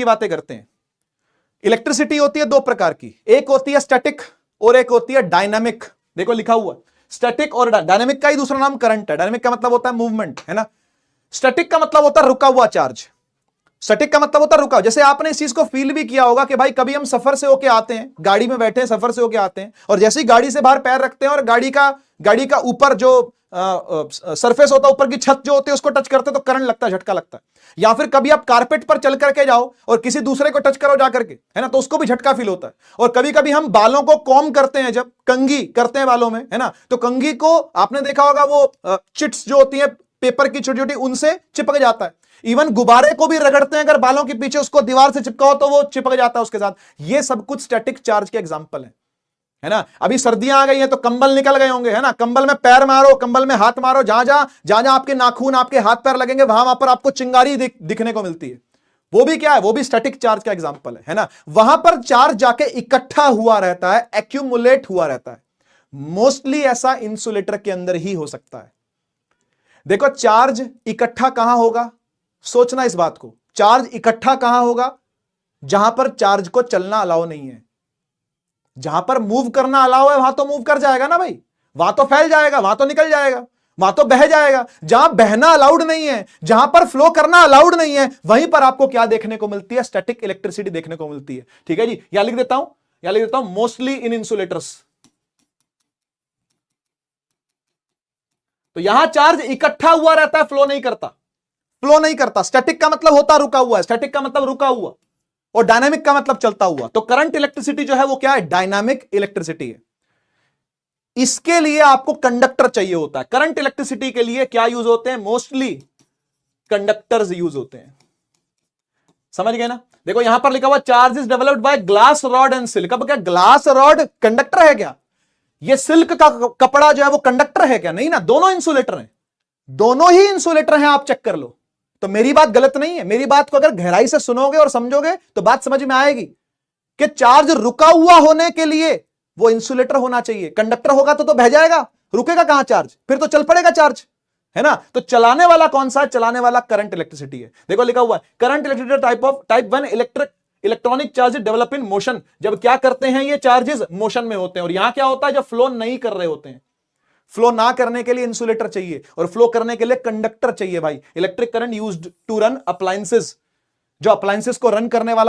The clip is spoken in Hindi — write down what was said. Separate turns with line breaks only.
की बातें करते हैं। इलेक्ट्रिसिटी होती है दो प्रकार की, एक होती है स्टैटिक और एक होती है डायनामिक। देखो लिखा हुआ स्टैटिक और डायनामिक का ही दूसरा नाम करंट है। डायनामिक का मतलब होता है मूवमेंट, है ना। स्टैटिक का मतलब होता है रुका हुआ चार्ज। स्टैटिक का मतलब होता है रुका। जैसे आपने इस चीज को फील भी किया होगा कि भाई कभी हम सफर से होके आते हैं, गाड़ी में बैठे हैं, सफर से होके आते हैं, और जैसे ही गाड़ी से बाहर पैर रखते हैं और गाड़ी का ऊपर जो सरफेस होता है, ऊपर की छत जो होती है, उसको टच करते हैं तो करंट लगता है, झटका लगता है। या फिर कभी आप कारपेट पर चल करके जाओ और किसी दूसरे को टच करो जा करके, है ना, तो उसको भी झटका फील होता है। और कभी कभी हम बालों को कॉम्ब करते हैं, जब कंघी करते हैं बालों में, है ना, तो कंघी को आपने देखा होगा वो चिट्स जो होती है पेपर की छोटी छोटी, उनसे चिपक जाता है। इवन गुब्बारे को भी रगड़ते हैं, अगर बालों के पीछे उसको दीवार से चिपकाओ तो वो चिपक जाता है उसके साथ। ये सब कुछ स्टैटिक चार्ज के एग्जांपल है ना। अभी सर्दियां आ गई हैं तो कंबल निकल गए होंगे, है ना। कंबल में पैर मारो, कंबल में हाथ मारो, जहां जहां आपके नाखून, आपके हाथ पैर लगेंगे, वहां पर आपको चिंगारी दिखने को मिलती है। वो भी क्या है, वो भी स्टैटिक चार्ज का एग्जांपल है ना। वहां पर चार्ज जाके इकट्ठा हुआ रहता है, एक्यूमुलेट हुआ रहता है। मोस्टली ऐसा इंसुलेटर के अंदर ही हो सकता है। देखो चार्ज इकट्ठा कहां होगा, सोचना इस बात को। चार्ज इकट्ठा कहां होगा, जहां पर चार्ज को चलना अलाउ नहीं है। जहां पर मूव करना अलाउ है वहां तो मूव कर जाएगा ना भाई, वहां तो फैल जाएगा, वहां तो निकल जाएगा, वहां तो बह जाएगा। जहां बहना अलाउड नहीं है, जहां पर फ्लो करना अलाउड नहीं है, वहीं पर आपको क्या देखने को मिलती है, स्टैटिक इलेक्ट्रिसिटी देखने को मिलती है। ठीक है जी, यहां लिख देता हूं, मोस्टली इन इंसुलेटर्स। तो यहां चार्ज इकट्ठा हुआ रहता है, फ्लो नहीं करता। स्टैटिक का मतलब होता रुका हुआ है, स्टैटिक का मतलब रुका हुआ, और डायनामिक का मतलब चलता हुआ। तो करंट इलेक्ट्रिसिटी जो है वो क्या है, डायनामिक इलेक्ट्रिसिटी है। इसके लिए आपको कंडक्टर चाहिए होता है। करंट इलेक्ट्रिसिटी के लिए क्या यूज होते हैं, मोस्टली कंडक्टर्स यूज होते हैं। समझ गए ना। देखो यहां पर लिखा हुआ charge is developed by glass rod and silk. अब क्या ग्लास रॉड कंडक्टर है क्या, ये सिल्क का कपड़ा जो है वो कंडक्टर है क्या, नहीं ना, दोनों इंसुलेटर हैं, दोनों ही इंसुलेटर हैं, आप चेक कर लो। तो मेरी बात गलत नहीं है, मेरी बात को अगर गहराई से सुनोगे और समझोगे तो बात समझ में आएगी कि चार्ज रुका हुआ होने के लिए वो इंसुलेटर होना चाहिए। कंडक्टर होगा तो बह जाएगा, रुकेगा कहां चार्ज, फिर तो चल पड़ेगा चार्ज, है ना। तो चलाने वाला कौन सा है, चलाने वाला करंट इलेक्ट्रिसिटी है। देखो लिखा हुआ है current electricity type 1 electronic charges develop in motion. जब क्या करते हैं ये चार्जेस, मोशन में होते हैं। और यहां क्या होता है, जब फ्लो नहीं कर रहे होते हैं। फ्लो ना करने के लिए इंसुलेटर चाहिए और फ्लो करने के लिए कंडक्टर चाहिए भाई। Electric current used to run appliances, जो अप्लायंसेस को रन करने वाला